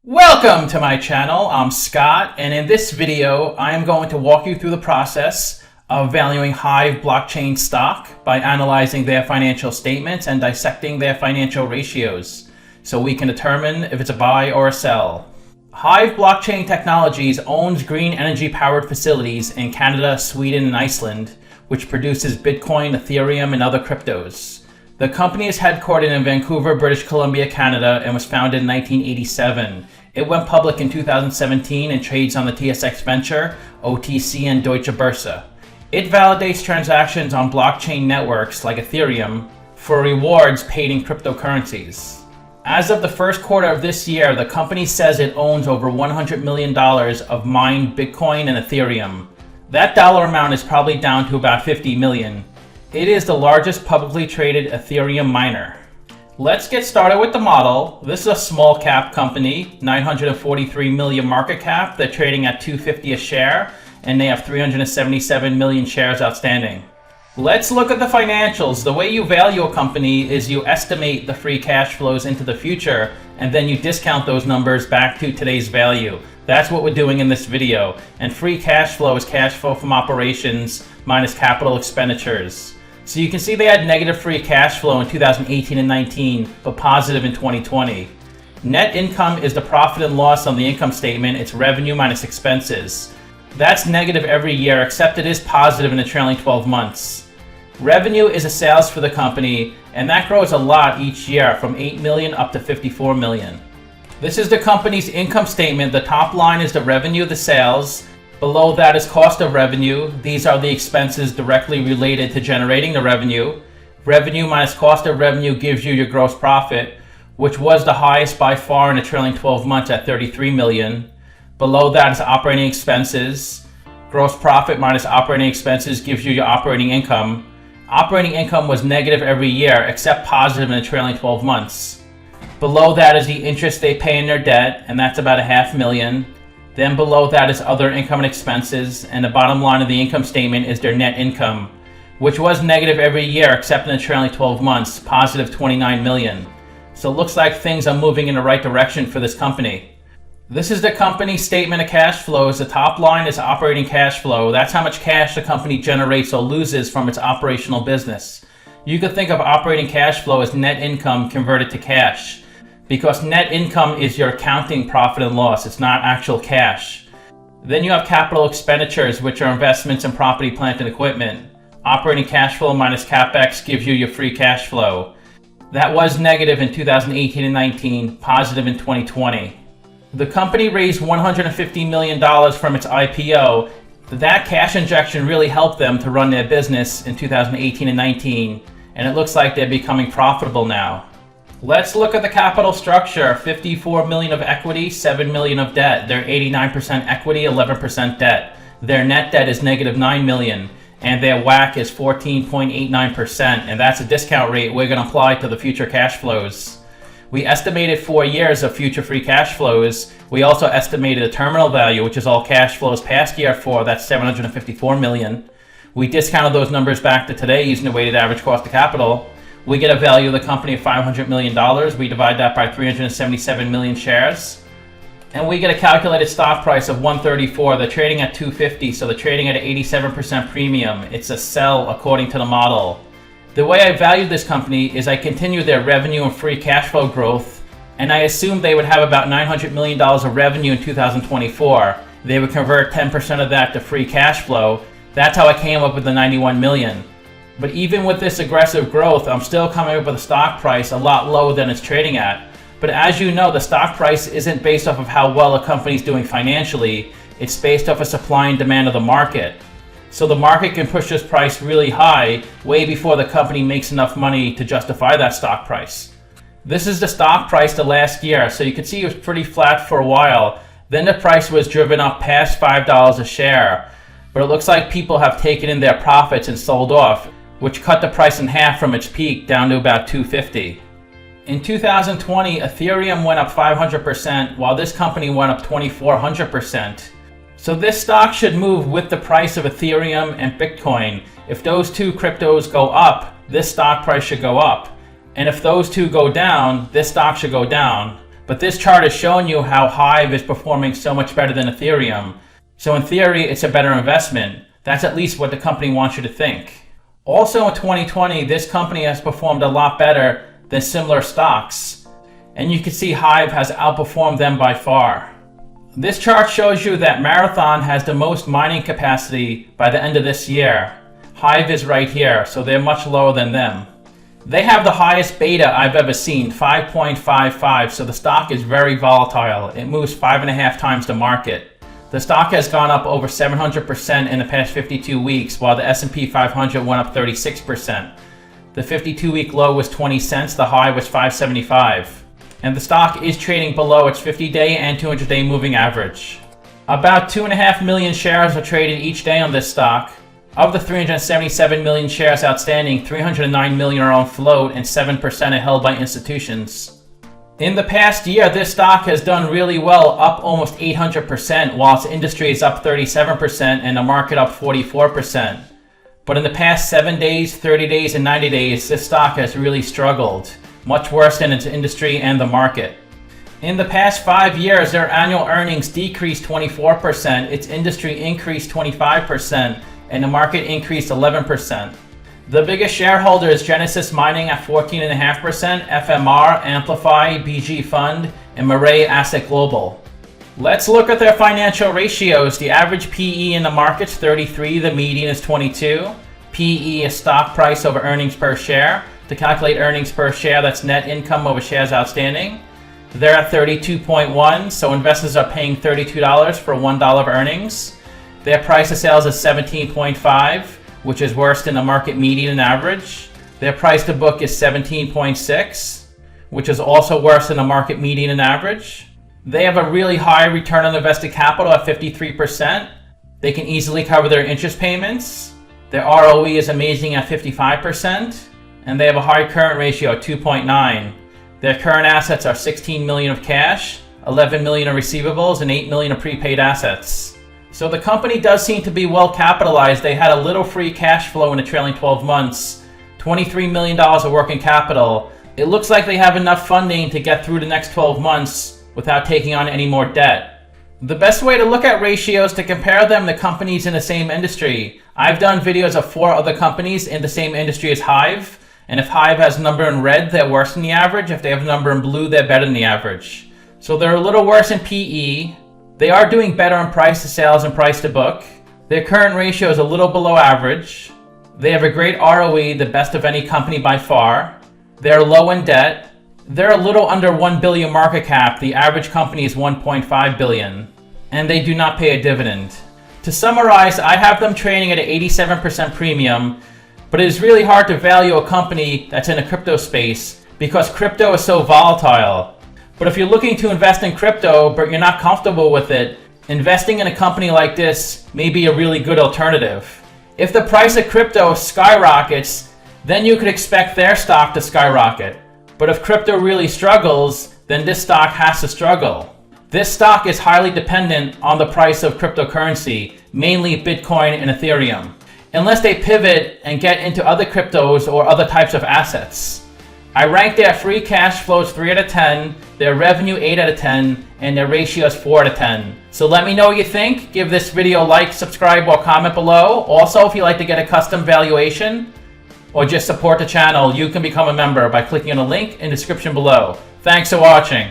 Welcome to my channel. I'm Scott, and in this video I am going to walk you through the process of valuing HIVE blockchain stock by analyzing their financial statements and dissecting their financial ratios so we can determine if it's a buy or a sell. HIVE Blockchain Technologies owns green energy powered facilities in Canada, Sweden, and Iceland, which produces Bitcoin, Ethereum, and other cryptos. The company is headquartered in Vancouver, British Columbia, Canada, and was founded in 1987. It went public in 2017 and trades on the TSX Venture, OTC, and Deutsche Börse. It validates transactions on blockchain networks like Ethereum for rewards paid in cryptocurrencies. As of the first quarter of this year, the company says it owns over $100 million of mined Bitcoin and Ethereum. That dollar amount is probably down to about 50 million. It is the largest publicly traded Ethereum miner. Let's get started with the model. This is a small cap company, 943 million market cap. They're trading at $2.50 a share, and they have 377 million shares outstanding. Let's look at the financials. The way you value a company is you estimate the free cash flows into the future, and then you discount those numbers back to today's value. That's what we're doing in this video. And free cash flow is cash flow from operations minus capital expenditures. So you can see they had negative free cash flow in 2018 and 19, but positive in 2020. Net income is the profit and loss on the income statement. It's revenue minus expenses. That's negative every year, except it is positive in the trailing 12 months. Revenue is a sales for the company, and that grows a lot each year, from 8 million up to 54 million. This is the company's income statement. The top line is the revenue, the sales. Below that is cost of revenue. These are the expenses directly related to generating the revenue. Revenue minus cost of revenue gives you your gross profit, which was the highest by far in the trailing 12 months at 33 million. Below that is operating expenses. Gross profit minus operating expenses gives you your operating income. Operating income was negative every year, except positive in the trailing 12 months. Below that is the interest they pay in their debt, and that's about $500,000. Then below that is other income and expenses, and the bottom line of the income statement is their net income, which was negative every year except in the trailing 12 months, positive 29 million. So it looks like things are moving in the right direction for this company. This is the company's statement of cash flows. The top line is operating cash flow. That's how much cash the company generates or loses from its operational business. You could think of operating cash flow as net income converted to cash, because net income is your accounting profit and loss. It's not actual cash. Then you have capital expenditures, which are investments in property, plant, and equipment. Operating cash flow minus capex gives you your free cash flow. That was negative in 2018 and 19, positive in 2020. The company raised $150 million from its IPO. That cash injection really helped them to run their business in 2018 and 19, and it looks like they're becoming profitable now. Let's look at the capital structure. 54 million of equity, 7 million of debt. They're 89% equity, 11% debt. Their net debt is negative 9 million, and their WACC is 14.89%, and that's a discount rate we're going to apply to the future cash flows. We estimated 4 years of future free cash flows. We also estimated a terminal value, which is all cash flows past year 4, that's 754 million. We discounted those numbers back to today using the weighted average cost of capital. We get a value of the company of $500 million. We divide that by 377 million shares. And we get a calculated stock price of 134. They're trading at 250, so they're trading at an 87% premium. It's a sell according to the model. The way I valued this company is I continued their revenue and free cash flow growth, and I assumed they would have about $900 million of revenue in 2024. They would convert 10% of that to free cash flow. That's how I came up with the 91 million. But even with this aggressive growth, I'm still coming up with a stock price a lot lower than it's trading at. But as you know, the stock price isn't based off of how well a company's doing financially. It's based off of supply and demand of the market. So the market can push this price really high way before the company makes enough money to justify that stock price. This is the stock price the last year. So you can see it was pretty flat for a while. Then the price was driven up past $5 a share. But it looks like people have taken in their profits and sold off, which cut the price in half from its peak down to about 250. In 2020, Ethereum went up 500%, while this company went up 2,400%. So this stock should move with the price of Ethereum and Bitcoin. If those two cryptos go up, this stock price should go up. And if those two go down, this stock should go down. But this chart is showing you how HIVE is performing so much better than Ethereum. So in theory, it's a better investment. That's at least what the company wants you to think. Also in 2020, this company has performed a lot better than similar stocks. And you can see HIVE has outperformed them by far. This chart shows you that Marathon has the most mining capacity by the end of this year. HIVE is right here, so they're much lower than them. They have the highest beta I've ever seen, 5.55, so the stock is very volatile. It moves 5.5 times the market. The stock has gone up over 700% in the past 52 weeks, while the S&P 500 went up 36%. The 52-week low was 20 cents, the high was 5.75. And the stock is trading below its 50-day and 200-day moving average. About 2.5 million shares are traded each day on this stock. Of the 377 million shares outstanding, 309 million are on float and 7% are held by institutions. In the past year, this stock has done really well, up almost 800%, while its industry is up 37% and the market up 44%. But in the past 7 days, 30 days, and 90 days, this stock has really struggled, much worse than its industry and the market. In the past 5 years, their annual earnings decreased 24%, its industry increased 25%, and the market increased 11%. The biggest shareholder is Genesis Mining at 14.5%, FMR, Amplify, BG Fund, and Murray Asset Global. Let's look at their financial ratios. The average PE in the market is 33, the median is 22. PE is stock price over earnings per share. To calculate earnings per share, that's net income over shares outstanding. They're at 32.1, so investors are paying $32 for $1 of earnings. Their price of sales is 17.5, which is worse than the market median and average. Their price to book is 17.6, which is also worse than the market median and average. They have a really high return on invested capital at 53%. They can easily cover their interest payments. Their ROE is amazing at 55%. And they have a high current ratio of 2.9. Their current assets are 16 million of cash, 11 million of receivables, and 8 million of prepaid assets. So the company does seem to be well capitalized. They had a little free cash flow in the trailing 12 months, $23 million of working capital. It looks like they have enough funding to get through the next 12 months without taking on any more debt. The best way to look at ratios to compare them to companies in the same industry. I've done videos of 4 other companies in the same industry as HIVE. And if HIVE has a number in red, they're worse than the average. If they have a number in blue, they're better than the average. So they're a little worse in PE. They are doing better on price to sales and price to book. Their current ratio is a little below average. They have a great ROE, the best of any company by far. They're low in debt. They're a little under 1 billion market cap. The average company is 1.5 billion. And they do not pay a dividend. To summarize, I have them trading at an 87% premium. But it is really hard to value a company that's in a crypto space because crypto is so volatile. But if you're looking to invest in crypto but you're not comfortable with it, investing in a company like this may be a really good alternative. If the price of crypto skyrockets, then you could expect their stock to skyrocket. But if crypto really struggles, then this stock has to struggle. This stock is highly dependent on the price of cryptocurrency, mainly Bitcoin and Ethereum, unless they pivot and get into other cryptos or other types of assets. I rank their free cash flows 3 out of 10, their revenue 8 out of 10, and their ratio is 4 out of 10. So let me know what you think. Give this video a like, subscribe, or comment below. Also, if you'd like to get a custom valuation or just support the channel, you can become a member by clicking on the link in the description below. Thanks for watching.